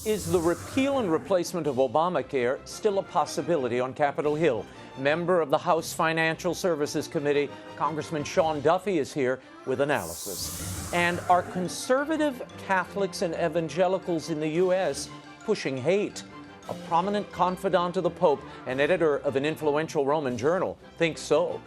Is the repeal and replacement of Obamacare still a possibility on Capitol Hill? Member of the House Financial Services Committee, Congressman Sean Duffy is here with analysis. And are conservative Catholics and evangelicals in the U.S. pushing hate? A prominent confidant of the Pope and editor of an influential Roman journal thinks so.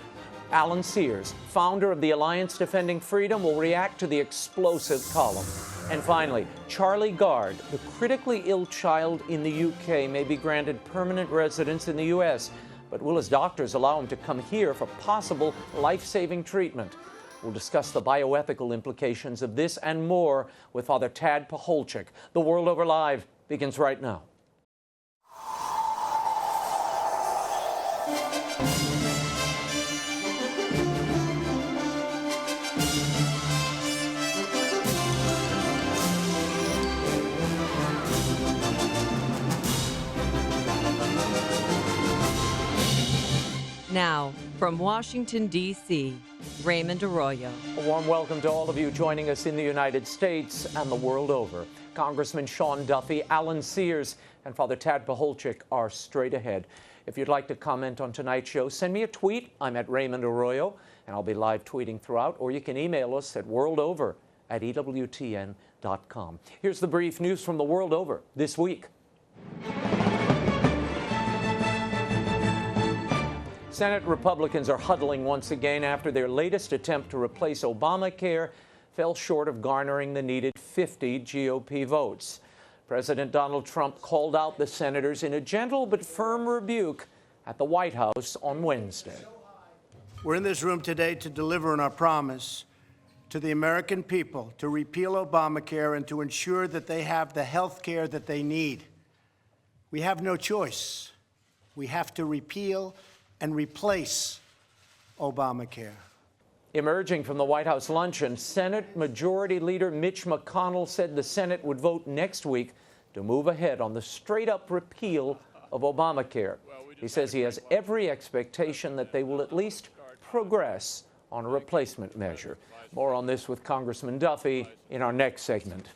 Alan Sears, founder of the Alliance Defending Freedom, will react to the explosive column. And finally, Charlie Gard, the critically ill child in the UK, may be granted permanent residence in the U.S., but will his doctors allow him to come here for possible life-saving treatment? We'll discuss the bioethical implications of this and more with Father TAD PACHOLCZYK. The World Over Live begins right now. Now, from Washington, D.C., Raymond Arroyo. A warm welcome to all of you joining us in the United States and the world over. Congressman Sean Duffy, Alan Sears, and Father TAD PACHOLCZYK are straight ahead. If you'd like to comment on tonight's show, send me a tweet. I'm at Raymond Arroyo, and I'll be live tweeting throughout, or you can email us at worldover@ewtn.com. Here's the brief news from the world over this week. Senate Republicans are huddling once again after their latest attempt to replace Obamacare fell short of garnering the needed 50 GOP votes. President Donald Trump called out the senators in a gentle but firm rebuke at the White House on Wednesday. We're in this room today to deliver on our promise to the American people to repeal Obamacare and to ensure that they have the health care that they need. We have no choice. We have to repeal and replace Obamacare. Emerging from the White House luncheon, Senate Majority Leader Mitch McConnell said the Senate would vote next week to move ahead on the straight-up repeal of Obamacare. He says he has every expectation that they will at least progress on a replacement measure. More on this with Congressman Duffy in our next segment.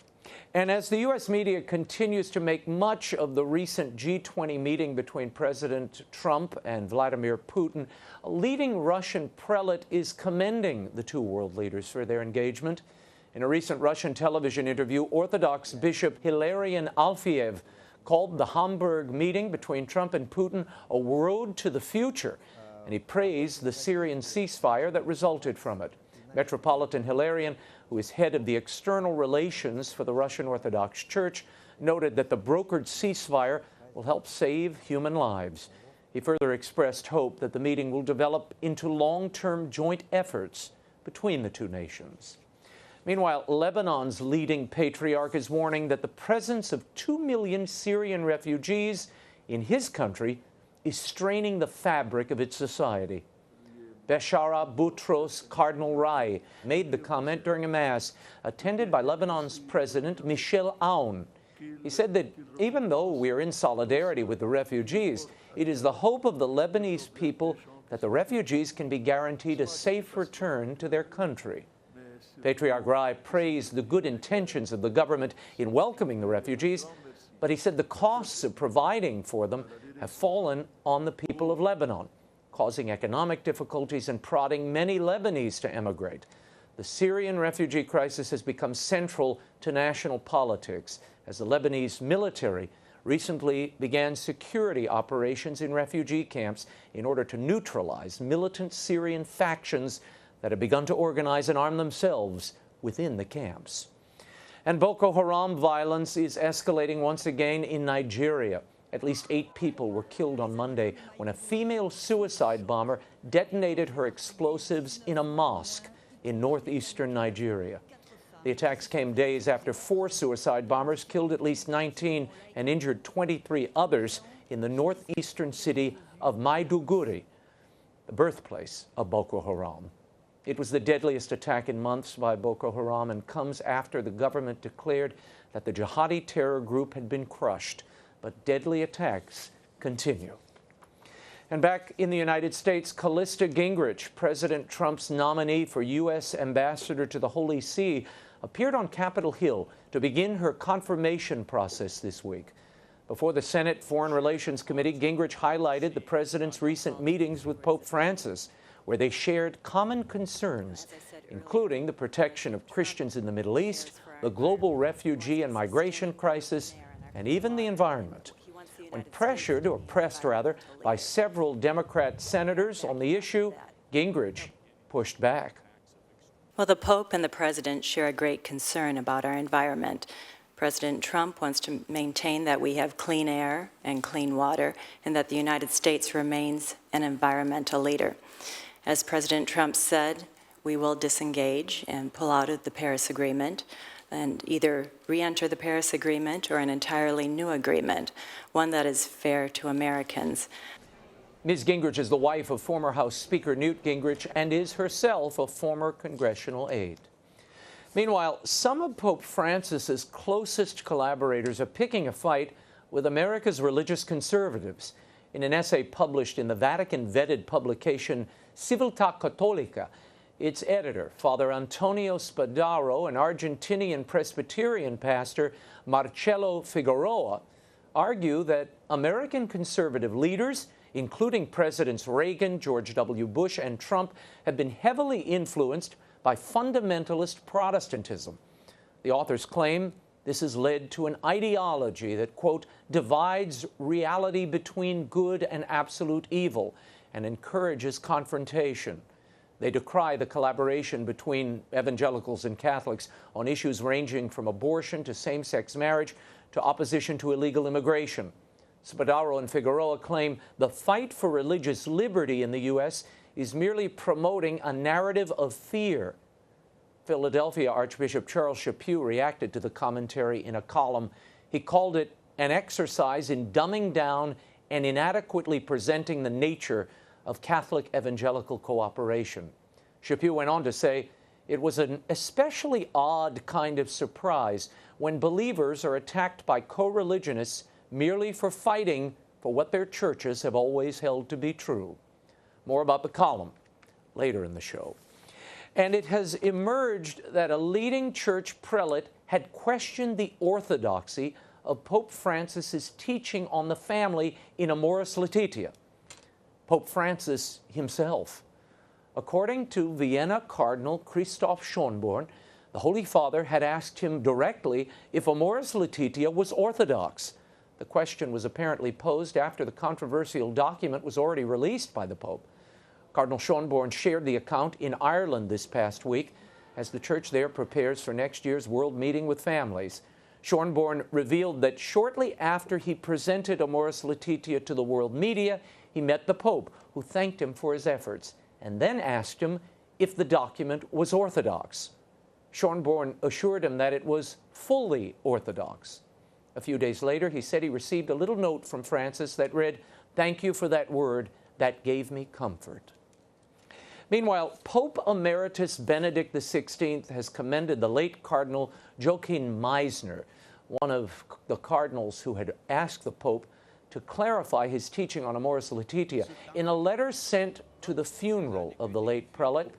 And as the U.S. media continues to make much of the recent G20 meeting between President Trump and Vladimir Putin, a leading Russian prelate is commending the two world leaders for their engagement. In a recent Russian television interview, Orthodox Bishop Hilarion Alfiev called the Hamburg meeting between Trump and Putin a road to the future, and he praised the Syrian ceasefire that resulted from it. Metropolitan Hilarion, who is head of the external relations for the Russian Orthodox Church, noted that the brokered ceasefire will help save human lives. He further expressed hope that the meeting will develop into long-term joint efforts between the two nations. Meanwhile, Lebanon's leading patriarch is warning that the presence of 2 million Syrian refugees in his country is straining the fabric of its society. Beshara Boutros Cardinal Rai made the comment during a mass attended by Lebanon's President Michel Aoun. He said that even though we are in solidarity with the refugees, it is the hope of the Lebanese people that the refugees can be guaranteed a safe return to their country. Patriarch Rai praised the good intentions of the government in welcoming the refugees, but he said the costs of providing for them have fallen on the people of Lebanon, causing economic difficulties and prodding many Lebanese to emigrate. The Syrian refugee crisis has become central to national politics as the Lebanese military recently began security operations in refugee camps in order to neutralize militant Syrian factions that have begun to organize and arm themselves within the camps. And Boko Haram violence is escalating once again in Nigeria. At least 8 people were killed on Monday when a female suicide bomber detonated her explosives in a mosque in northeastern Nigeria. The attacks came days after 4 suicide bombers killed at least 19 and injured 23 others in the northeastern city of Maiduguri, the birthplace of Boko Haram. It was the deadliest attack in months by Boko Haram and comes after the government declared that the jihadi terror group had been crushed. But deadly attacks continue. And back in the United States, Callista Gingrich, President Trump's nominee for U.S. Ambassador to the Holy See, appeared on Capitol Hill to begin her confirmation process this week. Before the Senate Foreign Relations Committee, Gingrich highlighted the president's recent meetings with Pope Francis, where they shared common concerns, including the protection of Christians in the Middle East, the global refugee and migration crisis, and even the environment. When pressed by several Democrat senators on the issue, Gingrich pushed back. Well, the Pope and the President share a great concern about our environment. President Trump wants to maintain that we have clean air and clean water, and that the United States remains an environmental leader. As President Trump said, we will disengage and pull out of the Paris Agreement and either re-enter the Paris Agreement or an entirely new agreement, one that is fair to Americans. Ms. Gingrich is the wife of former House Speaker Newt Gingrich and is herself a former congressional aide. Meanwhile, some of Pope Francis's closest collaborators are picking a fight with America's religious conservatives. In an essay published in the Vatican-vetted publication Civiltà Cattolica, its editor, Father Antonio Spadaro, and Argentinian Presbyterian pastor Marcelo Figueroa, argue that American conservative leaders, including Presidents Reagan, George W. Bush, and Trump, have been heavily influenced by fundamentalist Protestantism. The authors claim this has led to an ideology that, quote, divides reality between good and absolute evil and encourages confrontation. They decry the collaboration between evangelicals and Catholics on issues ranging from abortion to same-sex marriage to opposition to illegal immigration. Spadaro and Figueroa claim the fight for religious liberty in the U.S. is merely promoting a narrative of fear. Philadelphia Archbishop Charles Chaput reacted to the commentary in a column. He called it an exercise in dumbing down and inadequately presenting the nature of Catholic evangelical cooperation. Chaput went on to say, it was an especially odd kind of surprise when believers are attacked by co-religionists merely for fighting for what their churches have always held to be true. More about the column later in the show. And it has emerged that a leading church prelate had questioned the orthodoxy of Pope Francis's teaching on the family in Amoris Laetitia. Pope Francis himself. According to Vienna Cardinal Christoph Schönborn, the Holy Father had asked him directly if Amoris Laetitia was orthodox. The question was apparently posed after the controversial document was already released by the Pope. Cardinal Schönborn shared the account in Ireland this past week as the church there prepares for next year's World Meeting with Families. Schönborn revealed that shortly after he presented Amoris Laetitia to the world media, he met the Pope, who thanked him for his efforts, and then asked him if the document was orthodox. Schönborn assured him that it was fully orthodox. A few days later, he said he received a little note from Francis that read, "Thank you for that word, that gave me comfort." Meanwhile, Pope Emeritus Benedict XVI has commended the late Cardinal Joachim Meisner, one of the cardinals who had asked the Pope to clarify his teaching on Amoris Laetitia. In a letter sent to the funeral of the late prelate,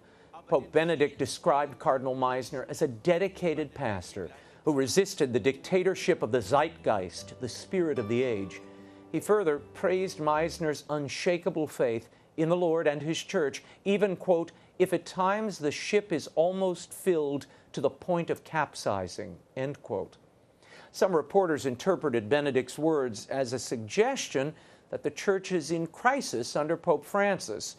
Pope Benedict described Cardinal Meisner as a dedicated pastor who resisted the dictatorship of the zeitgeist, the spirit of the age. He further praised Meisner's unshakable faith in the Lord and his church, even, quote, if at times the ship is almost filled to the point of capsizing, end quote. Some reporters interpreted Benedict's words as a suggestion that the church is in crisis under Pope Francis.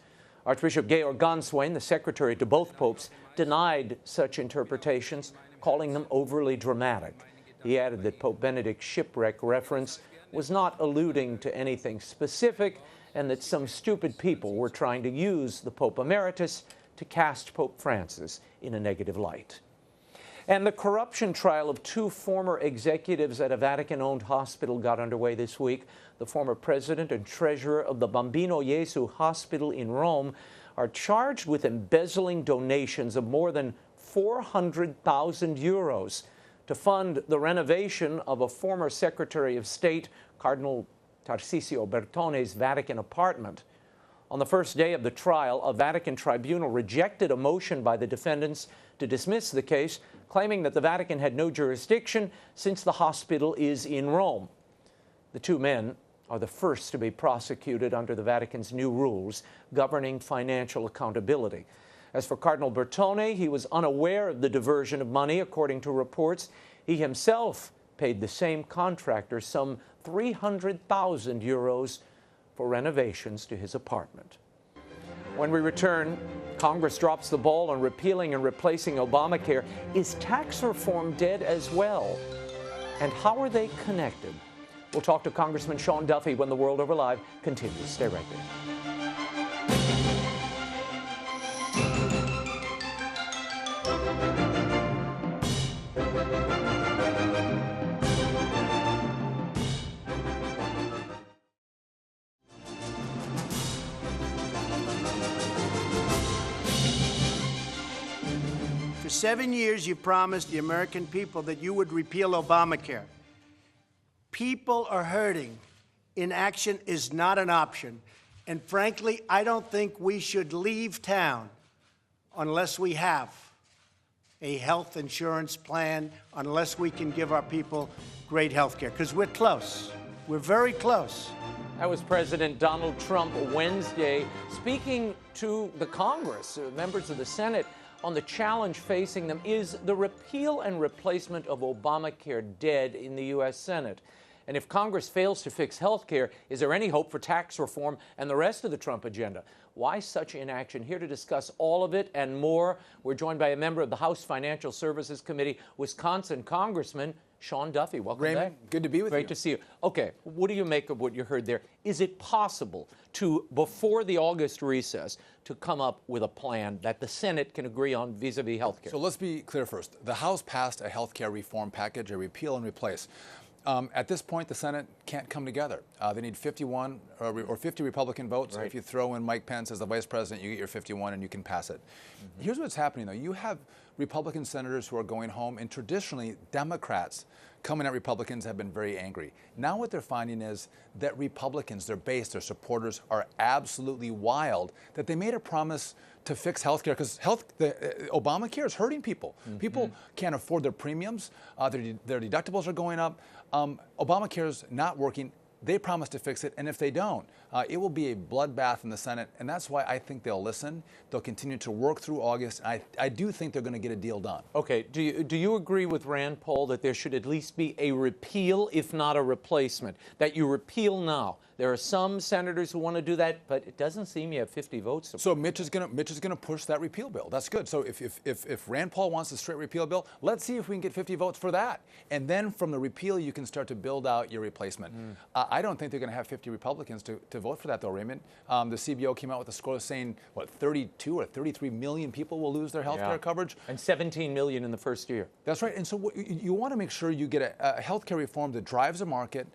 Archbishop Georg Ganswein, the secretary to both popes, denied such interpretations, calling them overly dramatic. He added that Pope Benedict's shipwreck reference was not alluding to anything specific and that some stupid people were trying to use the Pope Emeritus to cast Pope Francis in a negative light. And the corruption trial of two former executives at a Vatican-owned hospital got underway this week. The former president and treasurer of the Bambino Gesù Hospital in Rome are charged with embezzling donations of more than 400,000 euros to fund the renovation of a former Secretary of State, Cardinal Tarcisio Bertone's Vatican apartment. On the first day of the trial, a Vatican tribunal rejected a motion by the defendants to dismiss the case, claiming that the Vatican had no jurisdiction since the hospital is in Rome. The two men are the first to be prosecuted under the Vatican's new rules governing financial accountability. As for Cardinal Bertone, he was unaware of the diversion of money, according to reports. He himself paid the same contractor some 300,000 euros for renovations to his apartment. When we return, Congress drops the ball on repealing and replacing Obamacare. Is tax reform dead as well? And how are they connected? We'll talk to Congressman Sean Duffy when The World Over Live continues. Stay right there. For 7 years, you promised the American people that you would repeal Obamacare. People are hurting. Inaction is not an option. And frankly, I don't think we should leave town unless we have a health insurance plan, unless we can give our people great health care, because we're close. We're very close. That was President Donald Trump Wednesday speaking to the Congress, members of the Senate, on the challenge facing them. Is the repeal and replacement of Obamacare dead in the U.S. Senate? And if Congress fails to fix health care, is there any hope for tax reform and the rest of the Trump agenda? Why such inaction? Here to discuss all of it and more, we're joined by a member of the House Financial Services Committee, Wisconsin Congressman Sean Duffy. Welcome Raymond, back. good to be with you. Great to see you. Okay, what do you make of what you heard there? Is it possible to, before the August recess, to come up with a plan that the Senate can agree on vis-a-vis health care? So let's be clear first. The House passed a health care reform package, a repeal and replace. At this point, the Senate can't come together. They need 51 or 50 Republican votes. Right. If you throw in Mike Pence as the vice president, you get your 51 and you can pass it. Mm-hmm. Here's what's happening, though. You have Republican senators who are going home, and traditionally, Democrats coming at Republicans have been very angry. Now what they're finding is that Republicans, their base, their supporters, are absolutely wild that they made a promise to fix health care, because Obamacare is hurting people. Mm-hmm. People can't afford their premiums. Their deductibles are going up. Obamacare is not working. They promised to fix it, and if they don't, it will be a bloodbath in the Senate, and that's why I think they'll listen. They'll continue to work through August. I do think they're going to get a deal done. Okay. Do you agree with Rand Paul that there should at least be a repeal, if not a replacement? That you repeal now. There are some senators who want to do that, but it doesn't seem you have 50 votes. So Mitch is going to push that repeal bill. That's good. So if Rand Paul wants a straight repeal bill, let's see if we can get 50 votes for that. And then from the repeal, you can start to build out your replacement. I don't think they're going to have 50 Republicans to vote for that, though, Raymond. The CBO came out with a score saying, 32 or 33 million people will lose their health care coverage. And 17 million in the first year. That's right. And so you want to make sure you get a health care reform that drives a market.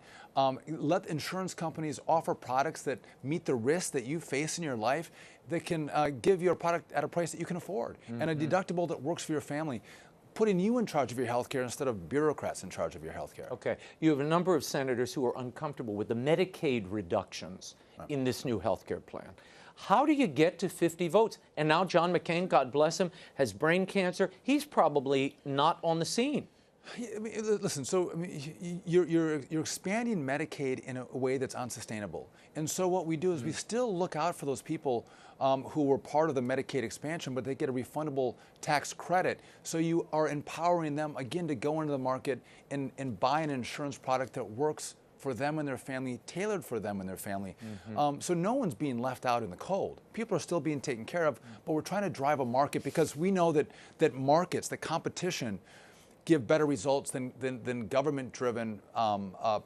Let insurance companies offer products that meet the risks that you face in your life, that can give you a product at a price that you can afford, and a deductible that works for your family, putting you in charge of your health care instead of bureaucrats in charge of your health care. Okay. You have a number of senators who are uncomfortable with the Medicaid reductions in this new health care plan. How do you get to 50 votes? And now John McCain, God bless him, has brain cancer. He's probably not on the scene. I mean, listen, so I mean, you're expanding Medicaid in a way that's unsustainable. And so what we do is we still look out for those people who were part of the Medicaid expansion, but they get a refundable tax credit. So you are empowering them, again, to go into the market and buy an insurance product that works for them and their family, tailored for them and their family. So no one's being left out in the cold. People are still being taken care of, but we're trying to drive a market because we know that markets, the competition, give better results than government-driven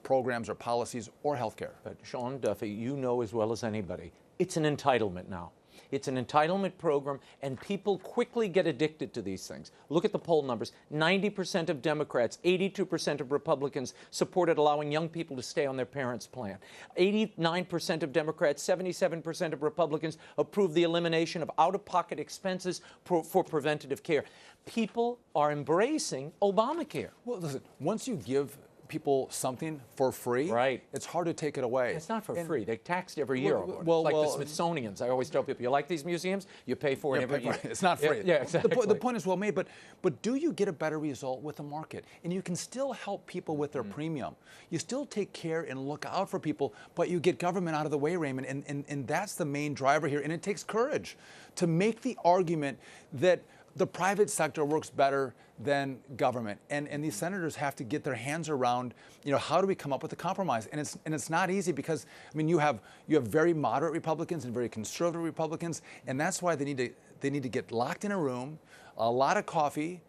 programs or policies or healthcare. But Sean Duffy, you know as well as anybody, it's an entitlement now. It's an entitlement program, and people quickly get addicted to these things. Look at the poll numbers. 90% of Democrats, 82% of Republicans supported allowing young people to stay on their parents' plan. 89% of Democrats, 77% of Republicans approved the elimination of out-of-pocket expenses for preventative care. People are embracing Obamacare. Well, listen, once you give people something for free, right, it's hard to take it away. It's not for free. They taxed every year. Like the Smithsonian's. I always tell people, you like these museums? You pay for it every year. It's not free. Yeah, exactly. The point is well made, but do you get a better result with the market? And you can still help people with their premium. You still take care and look out for people, but you get government out of the way, Raymond, and that's the main driver here. And it takes courage to make the argument that the private sector works better than government, and these senators have to get their hands around, how do we come up with a compromise? And it's not easy because, I mean, you have very moderate Republicans and very conservative Republicans, and that's why they need to get locked in a room, a lot of coffee,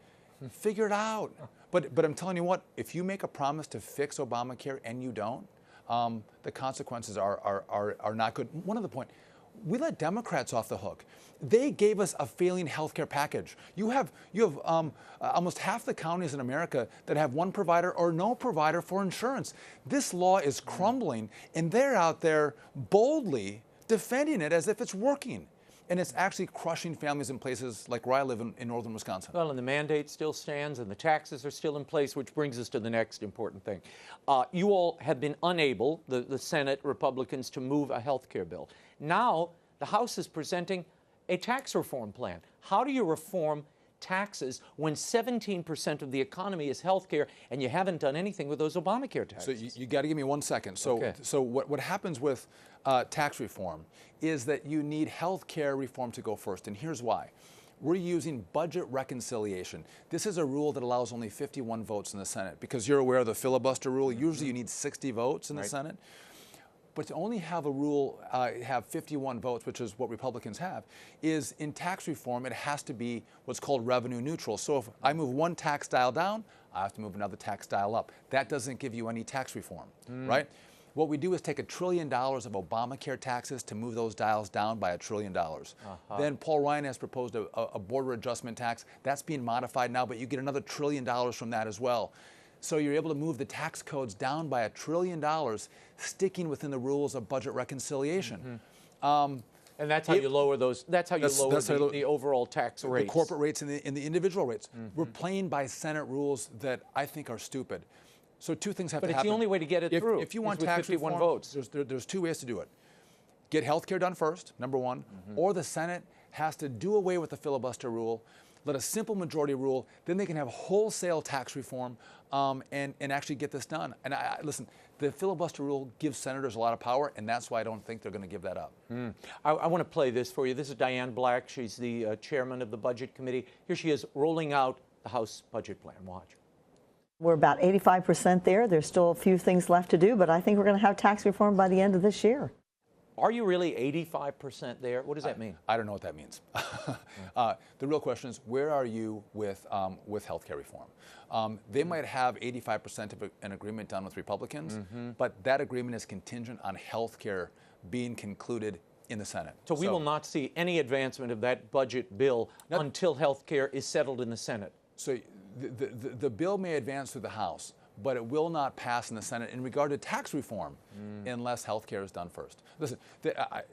figure it out. But I'm telling you what, if you make a promise to fix Obamacare and you don't, the consequences are not good. One other point. We let Democrats off the hook. They gave us a failing health care package. You have almost half the counties in America that have one provider or no provider for insurance. This law is crumbling, and they're out there boldly defending it as if it's working. And it's actually crushing families in places like where I live in northern Wisconsin. Well, and the mandate still stands, and the taxes are still in place, which brings us to the next important thing. You all have been unable, the Senate Republicans, to move a health care bill. Now, the House is presenting a tax reform plan. How do you reform taxes when 17% of the economy is health care, and you haven't done anything with those Obamacare taxes? So you got to give me 1 second. So what happens with tax reform is that you need health care reform to go first, and here's why. We're using budget reconciliation. This is a rule that allows only 51 votes in the Senate, because you're aware of the filibuster rule. Usually you need 60 votes in the Senate. But to only have a rule, have 51 votes, which is what Republicans have, is in tax reform, it has to be what's called revenue neutral. So if I move one tax dial down, I have to move another tax dial up. That doesn't give you any tax reform, right? What we do is take $1 trillion of Obamacare taxes to move those dials down by $1 trillion. Then Paul Ryan has proposed a border adjustment tax. That's being modified now, but you get another $1 trillion from that as well. So you're able to move the tax codes down by $1 trillion, sticking within the rules of budget reconciliation. And that's how you lower those. That's how you lower the overall tax rates. The corporate rates and the individual rates. We're playing by Senate rules that I think are stupid. So two things have to happen. But it's the only way to get it through. If you want tax reform, votes. There's two ways to do it. Get health care done first, number one, or the Senate has to do away with the filibuster rule, let a simple majority rule, then they can have wholesale tax reform and actually get this done. And listen, the filibuster rule gives senators a lot of power, and that's why I don't think they're going to give that up. I want to play this for you. This is Diane Black. She's the chairman of the Budget Committee. Here she is rolling out the House budget plan. Watch. We're about 85% there. There's still a few things left to do, but I think we're going to have tax reform by the end of this year. Are you really 85% there? What does that mean? I don't know what that means. The real question is, where are you with health care reform? They might have 85% of an agreement done with Republicans, but that agreement is contingent on health care being concluded in the Senate. So we will not see any advancement of that budget bill until health care is settled in the Senate. So the bill may advance through the House, but it will not pass in the Senate in regard to tax reform unless health care is done first. Listen,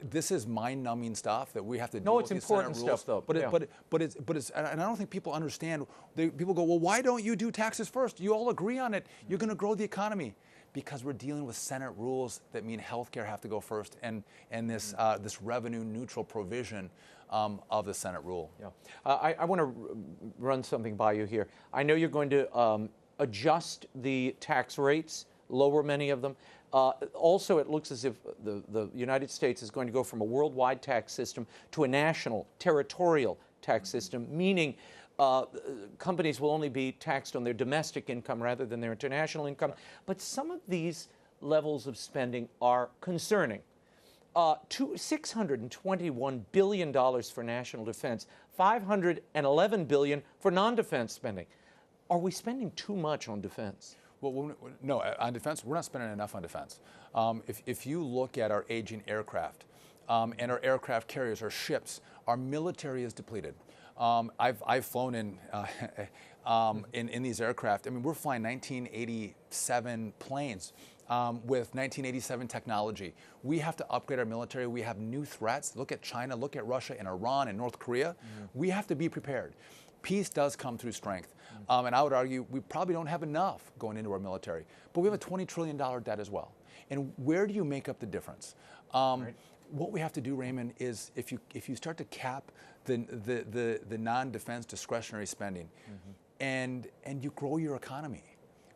this is mind-numbing stuff that we have to deal with. No, it's important stuff, though. But it's, and I don't think people understand. People go, well, why don't you do taxes first? You all agree on it. You're going to grow the economy. Because we're dealing with Senate rules that mean health care have to go first, and this revenue-neutral provision of the Senate rule. Yeah. I want to run something by you here. I know you're going to adjust the tax rates, lower many of them. Also, it looks as if the United States is going to go from a worldwide tax system to a national, territorial tax system, meaning companies will only be taxed on their domestic income rather than their international income. But some of these levels of spending are concerning. $621 billion for national defense, $511 billion for non-defense spending. Are we spending too much on defense? Well, no, on defense, we're not spending enough on defense. If you look at our aging aircraft and our aircraft carriers, our ships, our military is depleted. I've flown in these aircraft. I mean, we're flying 1987 planes with 1987 technology. We have to upgrade our military. We have new threats. Look at China, look at Russia and Iran and North Korea. We have to be prepared. Peace does come through strength. And I would argue we probably don't have enough going into our military. But we have a $20 trillion debt as well. And where do you make up the difference? What we have to do, Raymond, is if you start to cap the non-defense discretionary spending, and you grow your economy.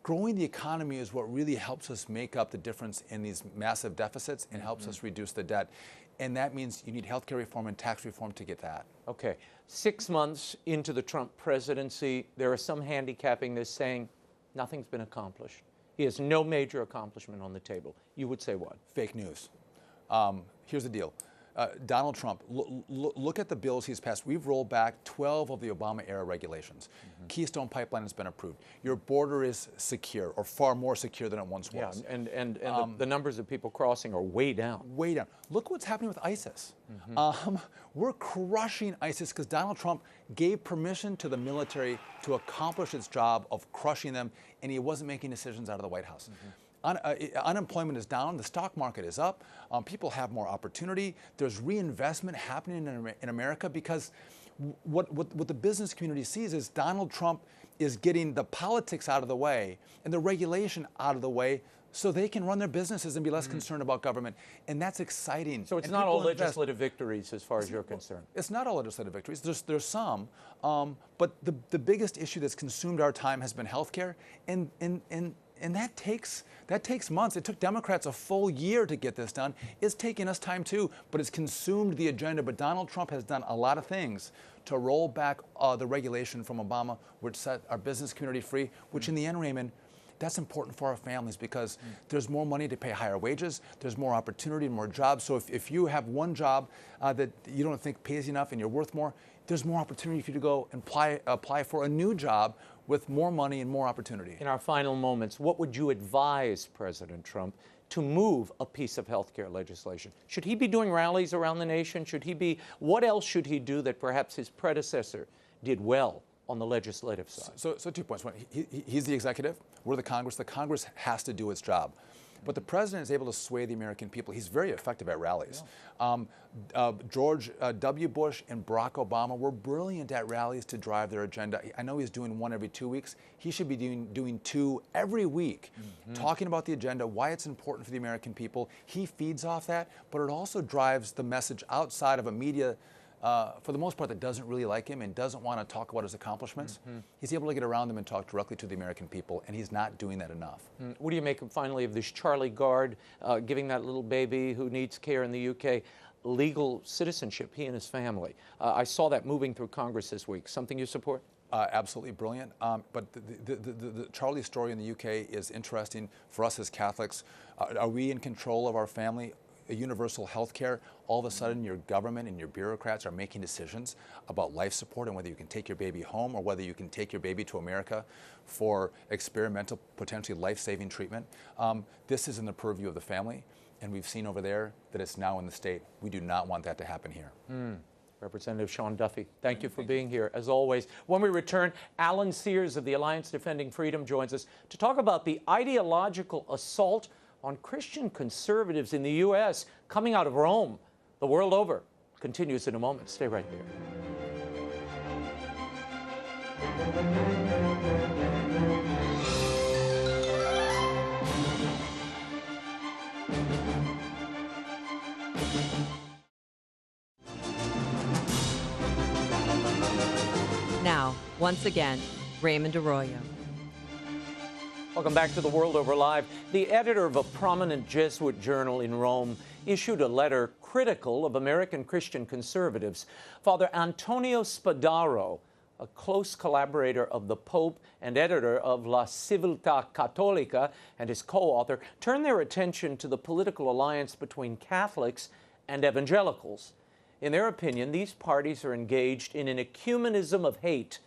Growing the economy is what really helps us make up the difference in these massive deficits and helps us reduce the debt. And that means you need healthcare reform and tax reform to get that. Okay. 6 months into the Trump presidency, there are some handicapping this, saying nothing's been accomplished. He has no major accomplishment on the table. You would say what? Fake news. Here's the deal. Donald Trump, look at the bills he's passed. We've rolled back 12 of the Obama-era regulations. Keystone Pipeline has been approved. Your border is secure, or far more secure than it once was. Yeah, and the numbers of people crossing are way down. Way down. Look what's happening with ISIS. We're crushing ISIS because Donald Trump gave permission to the military to accomplish its job of crushing them, and he wasn't making decisions out of the White House. Unemployment is down. The stock market is up. People have more opportunity. There's reinvestment happening in America because what the business community sees is Donald Trump is getting the politics out of the way and the regulation out of the way so they can run their businesses and be less concerned about government. And that's exciting. So it's not all legislative victories as far as you're concerned. It's not all legislative victories. There's some. But the biggest issue that's consumed our time has been health care. And that takes months. It took Democrats a full year to get this done. It's taking us time too, but it's consumed the agenda. But Donald Trump has done a lot of things to roll back the regulation from Obama, which set our business community free, which in the end, Raymond, that's important for our families because there's more money to pay higher wages, there's more opportunity and more jobs. So if you have one job that you don't think pays enough and you're worth more, there's more opportunity for you to go and apply for a new job with more money and more opportunity. In our final moments, what would you advise President Trump to move a piece of health care legislation? Should he be doing rallies around the nation? What else should he do that perhaps his predecessor did well on the legislative side? So 2 points. One, he's the executive. We're the Congress. The Congress has to do its job. But the president is able to sway the American people. He's very effective at rallies. George W. Bush and Barack Obama were brilliant at rallies to drive their agenda. I know he's doing one every 2 weeks. He should be doing two every week, talking about the agenda, why it's important for the American people. He feeds off that, but it also drives the message outside of a media for the most part, that doesn't really like him and doesn't want to talk about his accomplishments. He's able to get around them and talk directly to the American people, and he's not doing that enough. What do you make, finally, of this Charlie Gard giving that little baby who needs care in the UK legal citizenship, he and his family? I saw that moving through Congress this week. Something you support? Absolutely brilliant. But the Charlie story in the UK is interesting for us as Catholics. Are we in control of our family? Universal health care, all of a sudden your government and your bureaucrats are making decisions about life support and whether you can take your baby home or whether you can take your baby to America for experimental, potentially life-saving treatment. This is in the purview of the family, and we've seen over there that it's now in the state. We do not want that to happen here. Representative Sean Duffy, thank you for being here, as always. When we return, Alan Sears of the Alliance Defending Freedom joins us to talk about the ideological assault on Christian conservatives in the U.S. coming out of Rome, the world over. Continues in a moment. Stay right there. Now, once again, Raymond Arroyo. Welcome back to The World Over Live. The editor of a prominent Jesuit journal in Rome issued a letter critical of American Christian conservatives. Father Antonio Spadaro, a close collaborator of the Pope and editor of La Civiltà Cattolica, and his co-author, turned their attention to the political alliance between Catholics and evangelicals. In their opinion, these parties are engaged in an ecumenism of hate.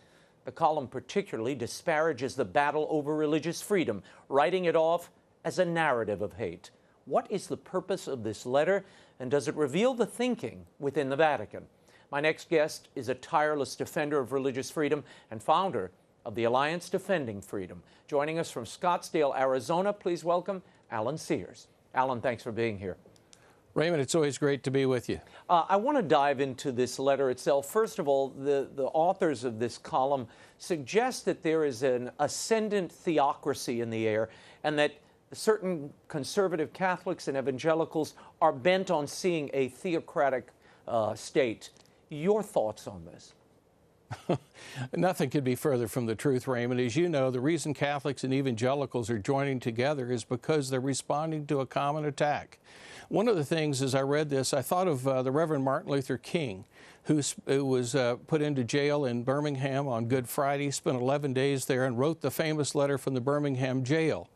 The column particularly disparages the battle over religious freedom, writing it off as a narrative of hate. What is the purpose of this letter, and does it reveal the thinking within the Vatican? My next guest is a tireless defender of religious freedom and founder of the Alliance Defending Freedom. Joining us from Scottsdale, Arizona, please welcome Alan Sears. Alan, thanks for being here. Raymond, it's always great to be with you. I want to dive into this letter itself. First of all, the authors of this column suggest that there is an ascendant theocracy in the air, and that certain conservative Catholics and evangelicals are bent on seeing a theocratic state. Your thoughts on this? Nothing could be further from the truth, Raymond. As you know, the reason Catholics and evangelicals are joining together is because they're responding to a common attack. One of the things, as I read this, I thought of the Reverend Martin Luther King, who was put into jail in Birmingham on Good Friday, spent 11 days there, and wrote the famous letter from the Birmingham jail.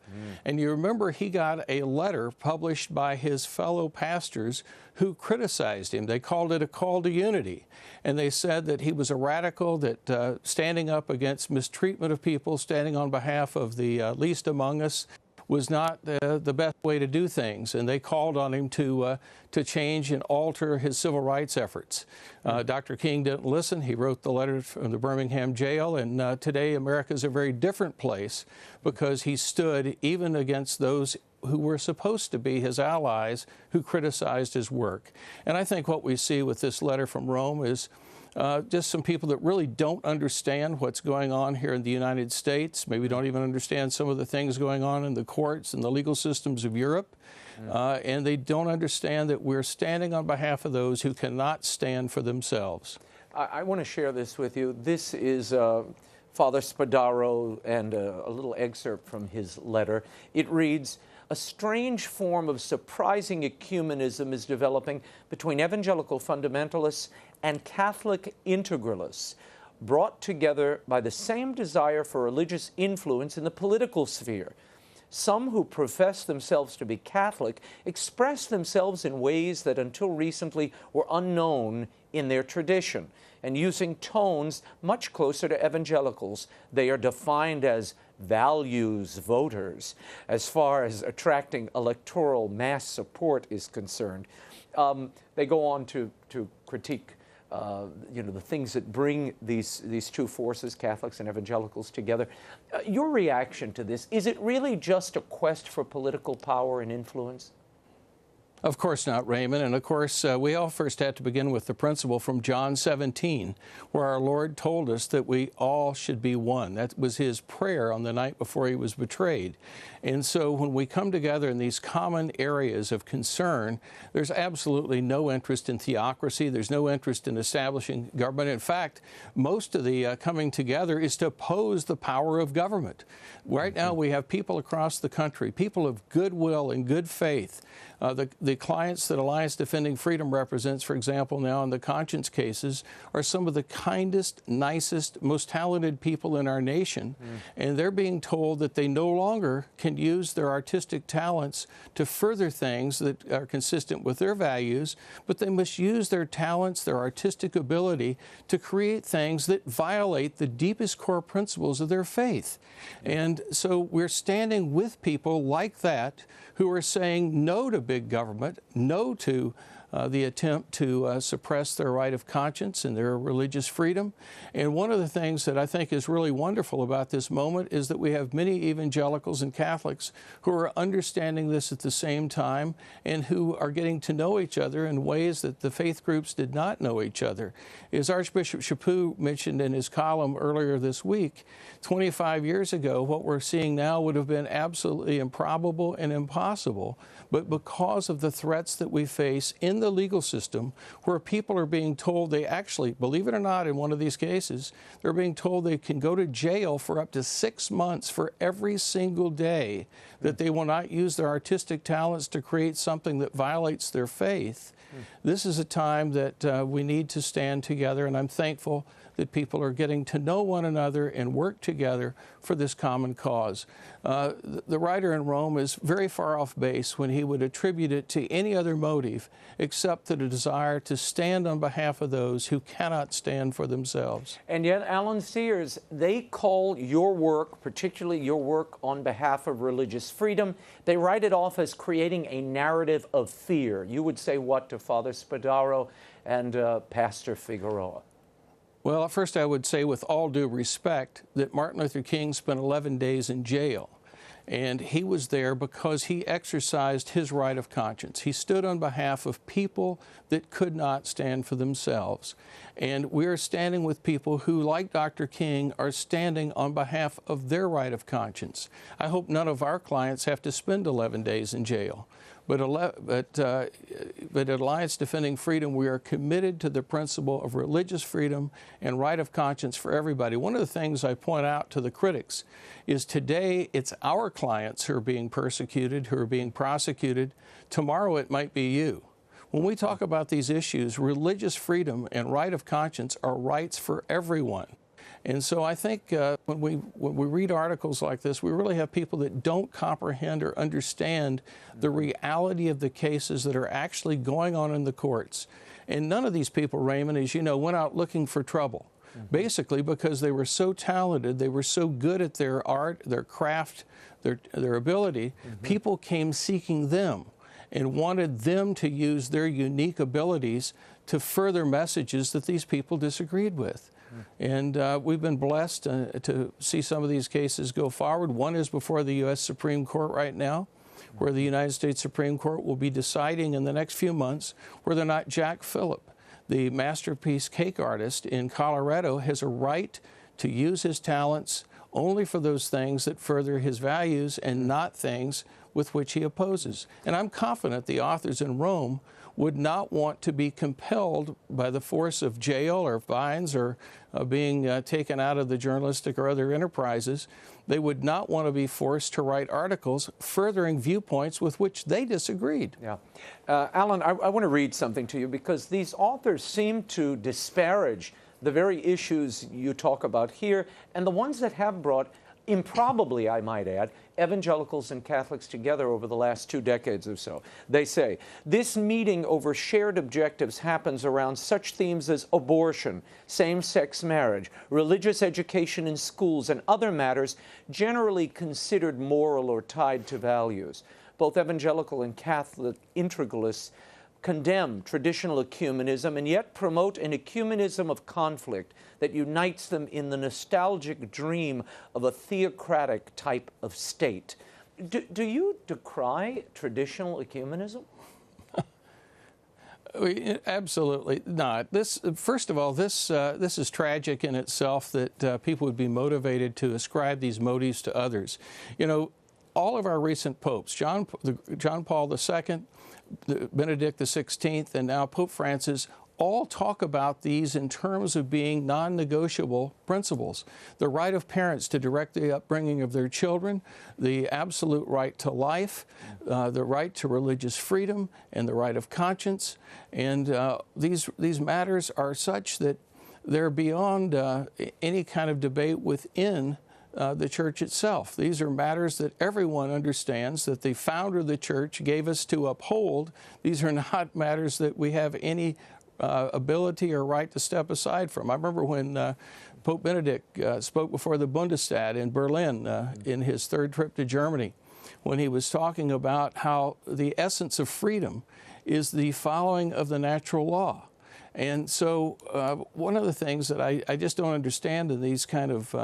And you remember he got a letter published by his fellow pastors who criticized him. They called it a call to unity. And they said that he was a radical, that standing up against mistreatment of people, standing on behalf of the least among us, was not the best way to do things, and they called on him to change and alter his civil rights efforts. Dr. King didn't listen. He wrote the letter from the Birmingham jail, and today America is a very different place because he stood even against those who were supposed to be his allies who criticized his work. And I think what we see with this letter from Rome is just some people that really don't understand what's going on here in the United States, maybe don't even understand some of the things going on in the courts and the legal systems of Europe, and they don't understand that we're standing on behalf of those who cannot stand for themselves. I want to share this with you. This is Father Spadaro and a little excerpt from his letter. It reads, "A strange form of surprising ecumenism is developing between evangelical fundamentalists and Catholic integralists, brought together by the same desire for religious influence in the political sphere. Some who profess themselves to be Catholic express themselves in ways that until recently were unknown in their tradition, and using tones much closer to evangelicals. They are defined as values voters as far as attracting electoral mass support is concerned." They go on to critique the things that bring these two forces, Catholics and evangelicals, together. Your reaction to this, is it really just a quest for political power and influence? Of course not, Raymond. And of course, we all first had to begin with the principle from John 17, where our Lord told us that we all should be one. That was his prayer on the night before he was betrayed. And so when we come together in these common areas of concern, there's absolutely no interest in theocracy. There's no interest in establishing government. In fact, most of the coming together is to oppose the power of government. Right now, we have people across the country, people of goodwill and good faith. The clients that Alliance Defending Freedom represents, for example, now in the conscience cases, are some of the kindest, nicest, most talented people in our nation. And they're being told that they no longer can use their artistic talents to further things that are consistent with their values, but they must use their talents, their artistic ability to create things that violate the deepest core principles of their faith. And so we're standing with people like that who are saying no to big government, no to the attempt to suppress their right of conscience and their religious freedom. And one of the things that I think is really wonderful about this moment is that we have many evangelicals and Catholics who are understanding this at the same time and who are getting to know each other in ways that the faith groups did not know each other. As Archbishop Chaput mentioned in his column earlier this week, 25 years ago, what we're seeing now would have been absolutely improbable and impossible. But because of the threats that we face in the legal system, where people are being told they actually, believe it or not, in one of these cases, they're being told they can go to jail for up to 6 months for every single day that they will not use their artistic talents to create something that violates their faith. This is a time that we need to stand together, and I'm thankful that people are getting to know one another and work together for this common cause. The writer in Rome is very far off base when he would attribute it to any other motive except the desire to stand on behalf of those who cannot stand for themselves. And yet, Alan Sears, they call your work, particularly your work on behalf of religious freedom, they write it off as creating a narrative of fear. You would say what to Father Spadaro and Pastor Figueroa? Well, first I would say with all due respect that Martin Luther King spent 11 days in jail. And he was there because he exercised his right of conscience. He stood on behalf of people that could not stand for themselves. And we are standing with people who, like Dr. King, are standing on behalf of their right of conscience. I hope none of our clients have to spend 11 days in jail. But at Alliance Defending Freedom, we are committed to the principle of religious freedom and right of conscience for everybody. One of the things I point out to the critics is today it's our clients who are being persecuted, who are being prosecuted. Tomorrow it might be you. When we talk about these issues, religious freedom and right of conscience are rights for everyone. And so I think when we read articles like this, we really have people that don't comprehend or understand the reality of the cases that are actually going on in the courts. And none of these people, Raymond, as you know, went out looking for trouble. Basically because they were so talented, they were so good at their art, their craft, their ability, people came seeking them and wanted them to use their unique abilities to further messages that these people disagreed with. And we've been blessed to see some of these cases go forward. One is before the U.S. Supreme Court right now, where the United States Supreme Court will be deciding in the next few months whether or not Jack Phillip, the masterpiece cake artist in Colorado, has a right to use his talents only for those things that further his values and not things with which he opposes. And I'm confident the authors in Rome would not want to be compelled by the force of jail or fines or being taken out of the journalistic or other enterprises. They would not want to be forced to write articles furthering viewpoints with which they disagreed. Yeah. Alan, I want to read something to you because these authors seem to disparage the very issues you talk about here and the ones that have brought, improbably, I might add, evangelicals and Catholics together over the last 2 decades or so. They say, this meeting over shared objectives happens around such themes as abortion, same-sex marriage, religious education in schools, and other matters generally considered moral or tied to values. Both evangelical and Catholic integralists condemn traditional ecumenism and yet promote an ecumenism of conflict that unites them in the nostalgic dream of a theocratic type of state. Do you decry traditional ecumenism? Absolutely not. First of all, this is tragic in itself that people would be motivated to ascribe these motives to others. You know, all of our recent popes, John Paul II, Benedict XVI, and now Pope Francis, all talk about these in terms of being non-negotiable principles. The right of parents to direct the upbringing of their children, the absolute right to life, the right to religious freedom, and the right of conscience. And these matters are such that they're beyond any kind of debate within the church itself. These are matters that everyone understands that the founder of the church gave us to uphold. These are not matters that we have any ability or right to step aside from. I remember when Pope Benedict spoke before the Bundestag in Berlin in his 3rd trip to Germany, when he was talking about how the essence of freedom is the following of the natural law. And so one of the things that I just don't understand in these kind of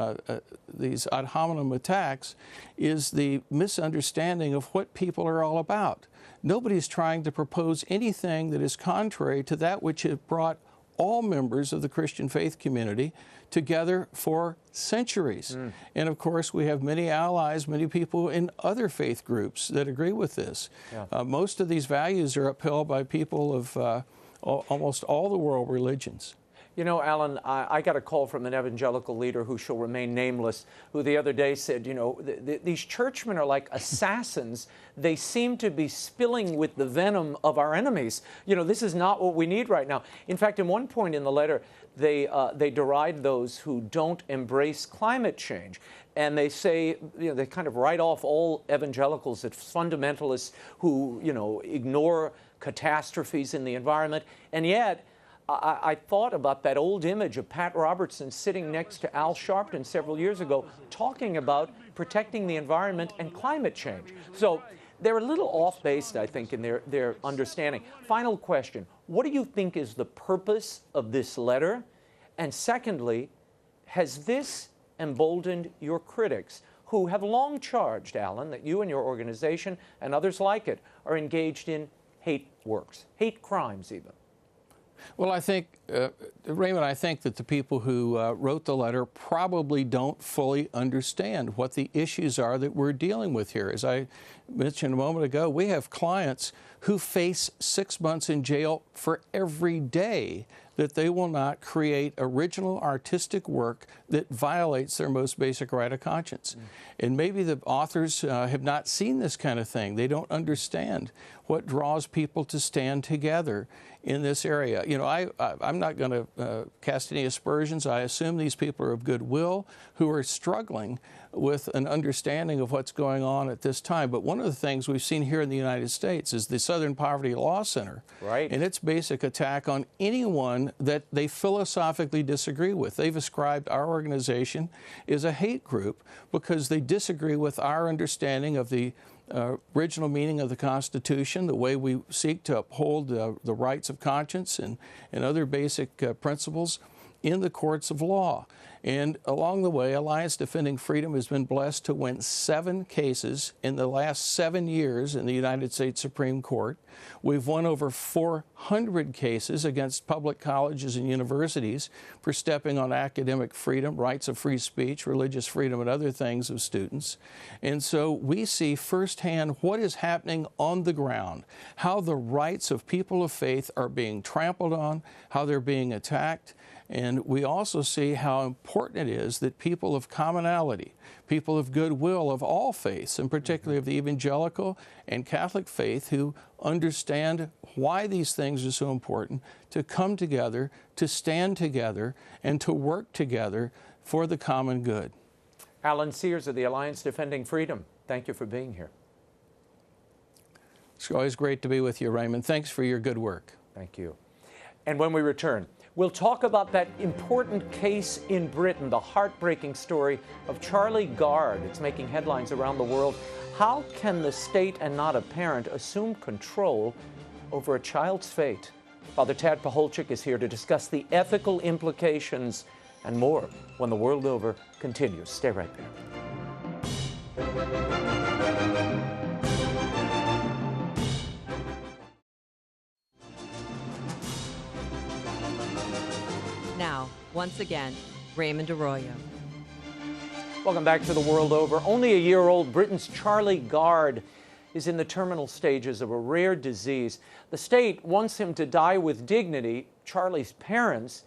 these ad hominem attacks is the misunderstanding of what people are all about. Nobody's trying to propose anything that is contrary to that which has brought all members of the Christian faith community together for centuries. And of course, we have many allies, many people in other faith groups that agree with this. Yeah. Most of these values are upheld by people of almost all the world religions. You know, Alan, I got a call from an evangelical leader who shall remain nameless, who the other day said, you know, these churchmen are like assassins. They seem to be spilling with the venom of our enemies. You know, this is not what we need right now. In fact, in one point in the letter, they deride those who don't embrace climate change. And they say, you know, they kind of write off all evangelicals as fundamentalists who, you know, ignore catastrophes in the environment. And yet, I thought about that old image of Pat Robertson sitting next to Al Sharpton several years ago talking about protecting the environment and climate change. So they're a little off-base, I think, in their understanding. Final question. What do you think is the purpose of this letter? And secondly, has this emboldened your critics who have long charged, Alan, that you and your organization and others like it are engaged in hate works, hate crimes even. Well, I think, Raymond, I think that the people who wrote the letter probably don't fully understand what the issues are that we're dealing with here. As I mentioned a moment ago, we have clients who face 6 months in jail for every day that they will not create original artistic work that violates their most basic right of conscience. And maybe the authors have not seen this kind of thing. They don't understand what draws people to stand together in this area. You know, I'm not going to cast any aspersions. I assume these people are of goodwill who are struggling with an understanding of what's going on at this time. But one of the things we've seen here in the United States is the Southern Poverty Law Center, right, and its basic attack on anyone that they philosophically disagree with. They've ascribed our organization as a hate group because they disagree with our understanding of the original meaning of the Constitution, the way we seek to uphold the rights of conscience and other basic principles in the courts of law. And along the way, Alliance Defending Freedom has been blessed to win 7 cases in the last 7 years in the United States Supreme Court. We've won over 400 cases against public colleges and universities for stepping on academic freedom, rights of free speech, religious freedom, and other things of students. And so we see firsthand what is happening on the ground, how the rights of people of faith are being trampled on, how they're being attacked. And we also see how important it is that people of commonality, people of goodwill of all faiths, and particularly of the evangelical and Catholic faith, who understand why these things are so important, to come together, to stand together, and to work together for the common good. Alan Sears of the Alliance Defending Freedom, thank you for being here. It's always great to be with you, Raymond. Thanks for your good work. Thank you. And when we return, we'll talk about that important case in Britain, the heartbreaking story of Charlie Gard. It's making headlines around the world. How can the state and not a parent assume control over a child's fate? Father TAD PACHOLCZYK is here to discuss the ethical implications and more when The World Over continues. Stay right there. Now, once again, Raymond Arroyo. Welcome back to The World Over. Only a year old, Britain's Charlie Gard is in the terminal stages of a rare disease. The state wants him to die with dignity. Charlie's parents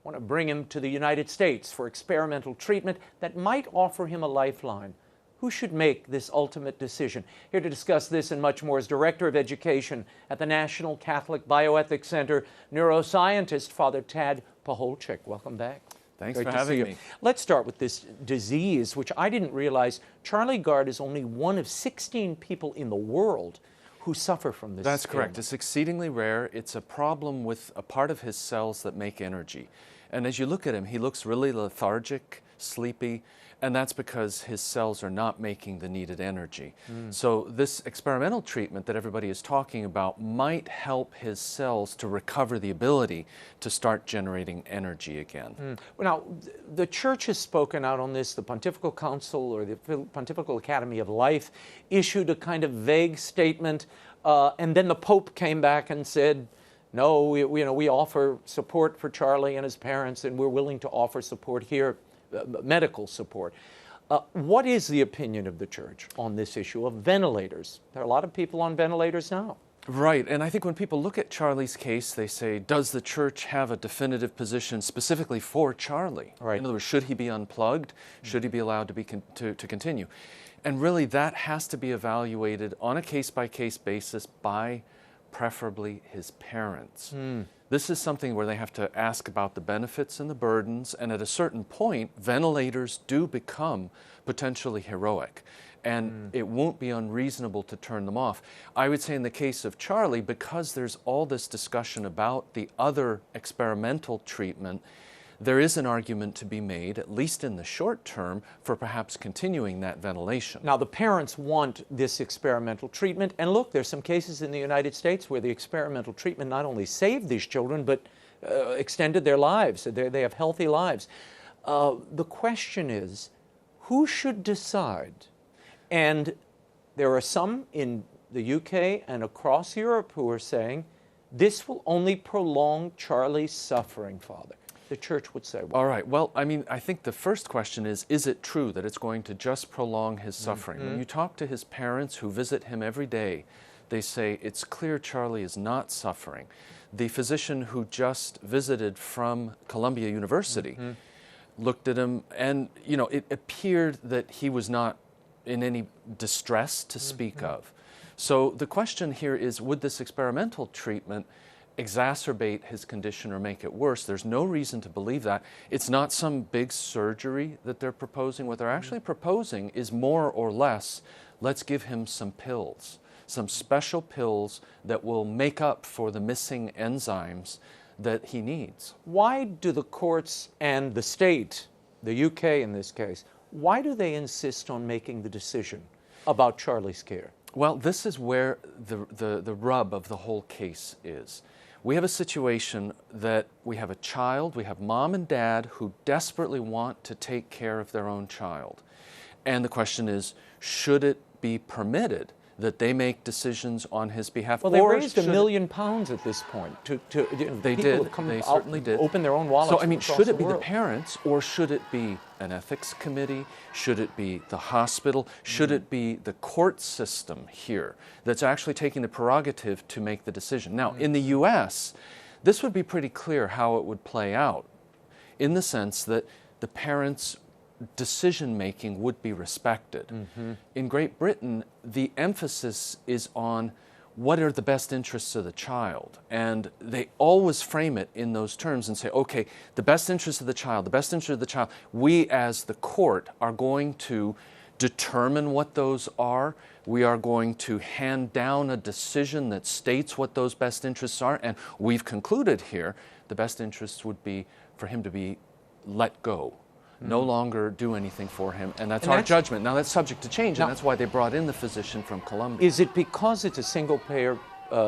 want to bring him to the United States for experimental treatment that might offer him a lifeline. Who should make this ultimate decision? Here to discuss this and much more is Director of Education at the National Catholic Bioethics Center, neuroscientist Father TAD PACHOLCZYK. Welcome back. Thanks for having me. Let's start with this disease, which I didn't realize. Charlie Gard is only one of 16 people in the world who suffer from this. That's correct. It's exceedingly rare. It's a problem with a part of his cells that make energy. And as you look at him, he looks really lethargic, sleepy, and that's because his cells are not making the needed energy. So this experimental treatment that everybody is talking about might help his cells to recover the ability to start generating energy again. Well, now, the Church has spoken out on this. The Pontifical Council, or the Pontifical Academy of Life, issued a kind of vague statement, and then the Pope came back and said, no, we offer support for Charlie and his parents, and we're willing to offer support here, medical support. What is the opinion of the Church on this issue of ventilators? There are a lot of people on ventilators now. Right, and I think when people look at Charlie's case, they say, does the Church have a definitive position specifically for Charlie? Right. In other words, should he be unplugged? Should he be allowed to continue? And really, that has to be evaluated on a case-by-case basis by preferably his parents. This is something where they have to ask about the benefits and the burdens, and at a certain point, ventilators do become potentially heroic, and it won't be unreasonable to turn them off. I would say in the case of Charlie, because there's all this discussion about the other experimental treatment, there is an argument to be made, at least in the short term, for perhaps continuing that ventilation. Now, the parents want this experimental treatment, and look, there's some cases in the United States where the experimental treatment not only saved these children, but extended their lives. They have healthy lives. The question is, Who should decide? And there are some in the UK and across Europe who are saying, this will only prolong Charlie's suffering, Father. The Church would say, well, all right. Well, I mean, I think the first question is it true that it's going to just prolong his suffering? When you talk to his parents who visit him every day, they say, it's clear Charlie is not suffering. The physician who just visited from Columbia University looked at him, and, you know, it appeared that he was not in any distress to speak of. So the question here is, would this experimental treatment exacerbate his condition or make it worse? There's no reason to believe that. It's not some big surgery that they're proposing. What they're actually proposing is more or less, let's give him some pills, some special pills that will make up for the missing enzymes that he needs. Why do the courts and the state, the UK in this case, why do they insist on making the decision about Charlie's care? Well, this is where the rub of the whole case is. We have a situation that we have a child, we have mom and dad who desperately want to take care of their own child. And the question is, should it be permitted that they make decisions on his behalf? Well, they raised £1 million at this point. They did. They certainly did. Open their own wallets. So, I mean, should it be the parents, or should it be an ethics committee? Should it be the hospital? Should it be the court system here that's actually taking the prerogative to make the decision? Now, in the U.S., this would be pretty clear how it would play out, in the sense that the parents' decision-making would be respected. In Great Britain, the emphasis is on what are the best interests of the child, and they always frame it in those terms and say, okay, the best interest of the child, the best interest of the child, we as the court are going to determine what those are. We are going to hand down a decision that states what those best interests are, and we've concluded here the best interests would be for him to be let go, no longer do anything for him, and that's our judgment. Now, that's subject to change, and that's why they brought in the physician from Columbia. Is it because it's a single-payer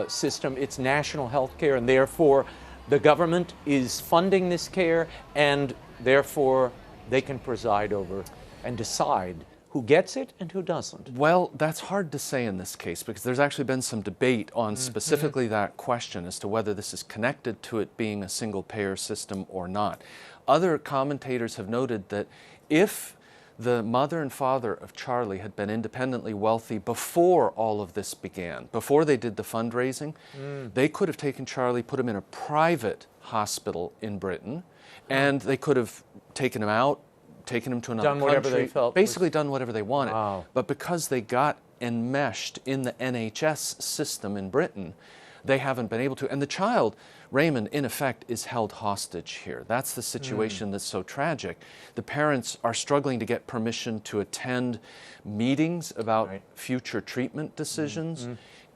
system, it's national health care, and therefore the government is funding this care, and therefore they can preside over and decide who gets it and who doesn't? Well, that's hard to say in this case, because there's actually been some debate on specifically that question as to whether this is connected to it being a single-payer system or not. Other commentators have noted that if the mother and father of Charlie had been independently wealthy before all of this began, before they did the fundraising, they could have taken Charlie, put him in a private hospital in Britain, and they could have taken him out, taken him to another country, whatever they felt basically done whatever they wanted. Wow. But because they got enmeshed in the NHS system in Britain, they haven't been able to. And the child, Raymond, in effect, is held hostage here. That's the situation that's so tragic. The parents are struggling to get permission to attend meetings about future treatment decisions.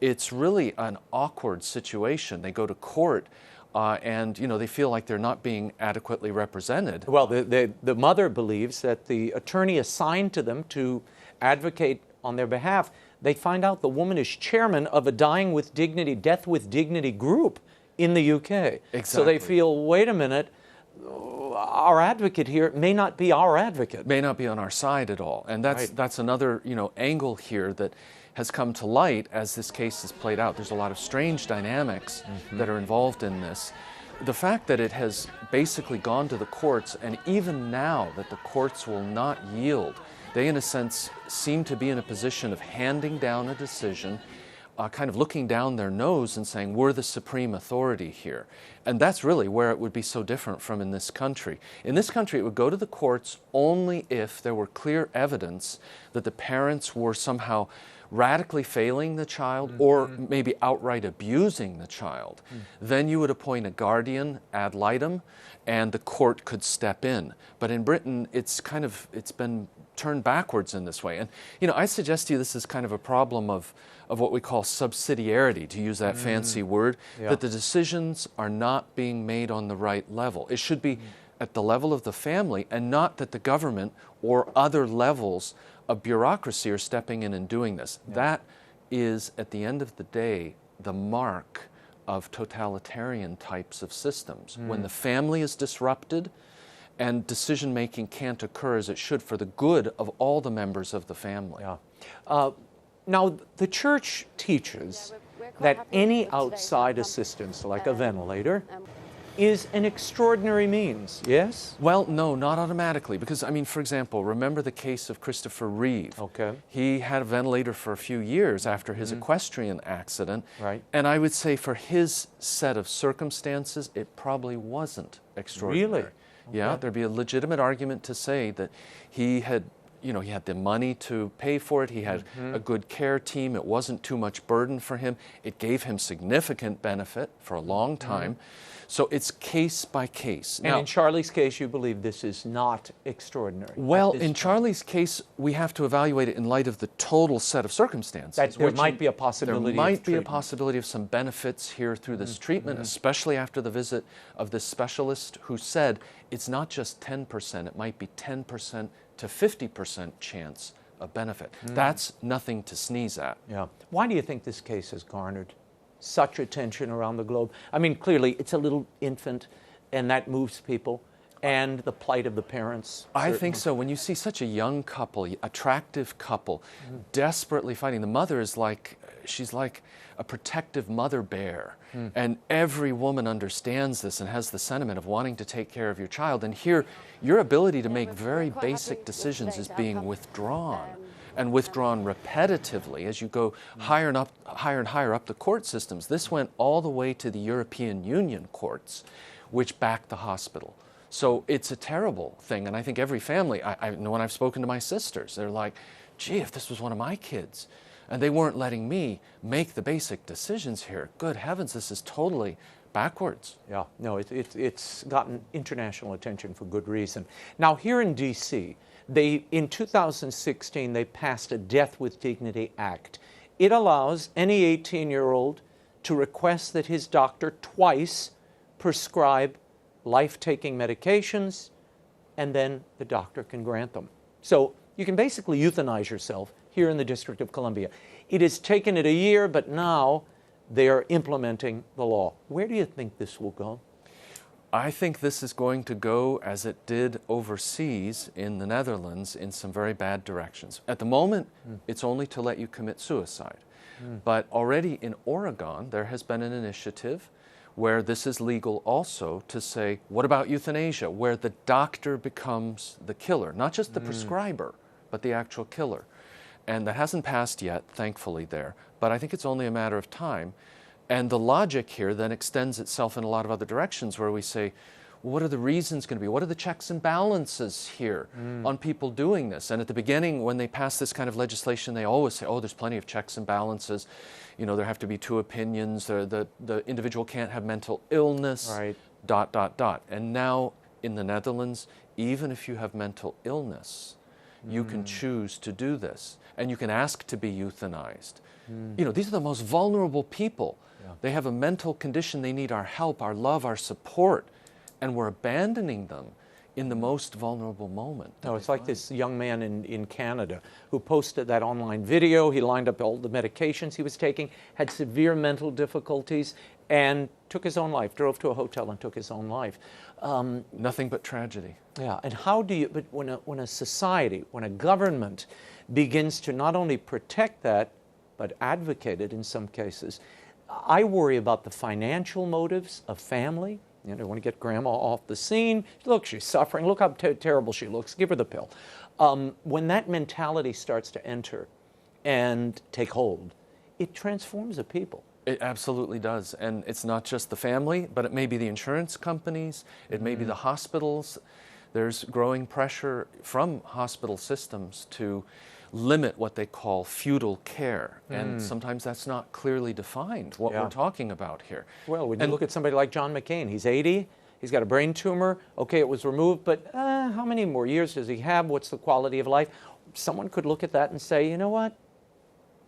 It's really an awkward situation. They go to court and, you know, they feel like they're not being adequately represented. Well, the mother believes that the attorney assigned to them to advocate on their behalf, they find out the woman is chairman of a Dying with Dignity, Death with Dignity group in the UK. Exactly. So they feel, wait a minute, our advocate here may not be our advocate. May not be on our side at all. And that's another, you know, angle here that has come to light as this case has played out. There's a lot of strange dynamics that are involved in this. The fact that it has basically gone to the courts, and even now that the courts will not yield, they in a sense seem to be in a position of handing down a decision, kind of looking down their nose and saying, we're the supreme authority here. And that's really where it would be so different from in this country. In this country, it would go to the courts only if there were clear evidence that the parents were somehow radically failing the child or maybe outright abusing the child. Then you would appoint a guardian ad litem and the court could step in. But in Britain, it's been turned backwards in this way. And, you know, I suggest to you this is kind of a problem of what we call subsidiarity, to use that fancy word, that the decisions are not being made on the right level. It should be at the level of the family, and not that the government or other levels of bureaucracy are stepping in and doing this. That is, at the end of the day, the mark of totalitarian types of systems. When the family is disrupted and decision-making can't occur as it should for the good of all the members of the family. Yeah. Now, the Church teaches that any outside assistance, like a ventilator, is an extraordinary means, yes? Well, no, not automatically, because, I mean, for example, remember the case of Christopher Reeve. Okay. He had a ventilator for a few years after his equestrian accident. Right. And I would say for his set of circumstances, it probably wasn't extraordinary. Really? Yeah, there'd be a legitimate argument to say that he had, you know, he had the money to pay for it. He had a good care team. It wasn't too much burden for him. It gave him significant benefit for a long time. So it's case by case. And in Charlie's case, you believe this is not extraordinary? Well, in Charlie's case, we have to evaluate it in light of the total set of circumstances. That there might be a possibility There might of be a treatment. possibility of some benefits here through this treatment, especially after the visit of this specialist who said it's not just 10%, it might be 10% to 50% chance of benefit. That's nothing to sneeze at. Yeah. Why do you think this case has garnered such attention around the globe? I mean, clearly, it's a little infant, and that moves people, and the plight of the parents. I think so. When you see such a young couple, attractive couple, desperately fighting, the mother is like, she's like a protective mother bear. And every woman understands this and has the sentiment of wanting to take care of your child. And here, your ability to make very basic decisions is being withdrawn. And withdrawn repetitively as you go higher and higher up the court systems. This went all the way to the European Union courts, which backed the hospital. So it's a terrible thing, and I think every family, I know when I've spoken to my sisters, they're like, gee, if this was one of my kids, and they weren't letting me make the basic decisions here, good heavens, this is totally backwards. Yeah, no, it's gotten international attention for good reason. Now, here in D.C., in 2016, they passed a Death with Dignity Act. It allows any 18-year-old to request that his doctor twice prescribe life-taking medications, and then the doctor can grant them. So you can basically euthanize yourself here in the District of Columbia. It has taken it a year, but now they are implementing the law. Where do you think this will go? I think this is going to go as it did overseas in the Netherlands in some very bad directions. At the moment, it's only to let you commit suicide. But already in Oregon, there has been an initiative where this is legal also to say, what about euthanasia, where the doctor becomes the killer, not just the prescriber, but the actual killer. And that hasn't passed yet, thankfully, there. But I think it's only a matter of time. And the logic here then extends itself in a lot of other directions where we say, well, what are the reasons going to be? What are the checks and balances here on people doing this? And at the beginning, when they pass this kind of legislation, they always say, oh, there's plenty of checks and balances. You know, there have to be two opinions. The individual can't have mental illness, right. ... And now in the Netherlands, even if you have mental illness, you can choose to do this. And you can ask to be euthanized. You know, these are the most vulnerable people. They have a mental condition. They need our help, our love, our support. And we're abandoning them in the most vulnerable moment. No, it's like this young man in Canada who posted that online video. He lined up all the medications he was taking, had severe mental difficulties, and took his own life, drove to a hotel and took his own life. Nothing but tragedy. Yeah, and how do you, but when a society, when a government begins to not only protect that, but advocate it in some cases, I worry about the financial motives of family. You know, they want to get grandma off the scene. Look, she's suffering. Look how terrible she looks. Give her the pill. When that mentality starts to enter and take hold, it transforms a people. It absolutely does. And it's not just the family, but it may be the insurance companies. It may be the hospitals. There's growing pressure from hospital systems to limit what they call feudal care. And sometimes that's not clearly defined, what we're talking about here. Well, when you look at somebody like John McCain, he's 80, he's got a brain tumor, okay, it was removed, but how many more years does he have? What's the quality of life? Someone could look at that and say, you know what?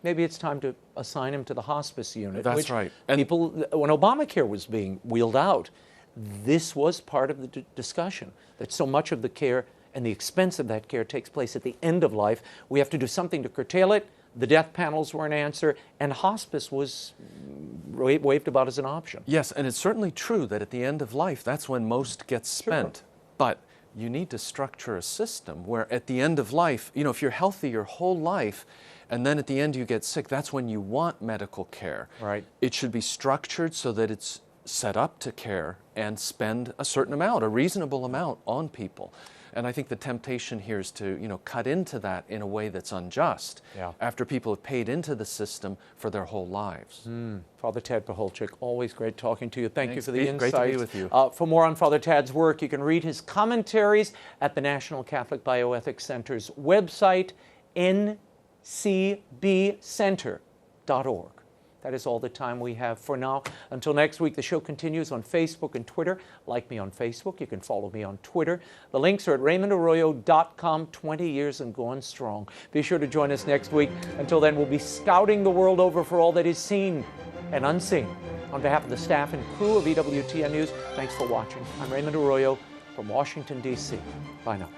Maybe it's time to assign him to the hospice unit. That's right. And people, when Obamacare was being wheeled out, this was part of the discussion, that so much of the care and the expense of that care takes place at the end of life. We have to do something to curtail it. The death panels were an answer, and hospice was waved about as an option. Yes, and it's certainly true that at the end of life, that's when most gets spent. But you need to structure a system where at the end of life, you know, if you're healthy your whole life, and then at the end you get sick, that's when you want medical care. Right. It should be structured so that it's set up to care and spend a certain amount, a reasonable amount on people. And I think the temptation here is to, you know, cut into that in a way that's unjust after people have paid into the system for their whole lives. Father Tad Pacholczyk, always great talking to you. Thank you for the Great insights. to be with you. For more on Father Tad's work, you can read his commentaries at the National Catholic Bioethics Center's website, ncbcenter.org. That is all the time we have for now. Until next week, the show continues on Facebook and Twitter. Like me on Facebook. You can follow me on Twitter. The links are at RaymondArroyo.com, 20 years and going strong. Be sure to join us next week. Until then, we'll be scouting the world over for all that is seen and unseen. On behalf of the staff and crew of EWTN News, thanks for watching. I'm Raymond Arroyo from Washington, D.C. Bye now.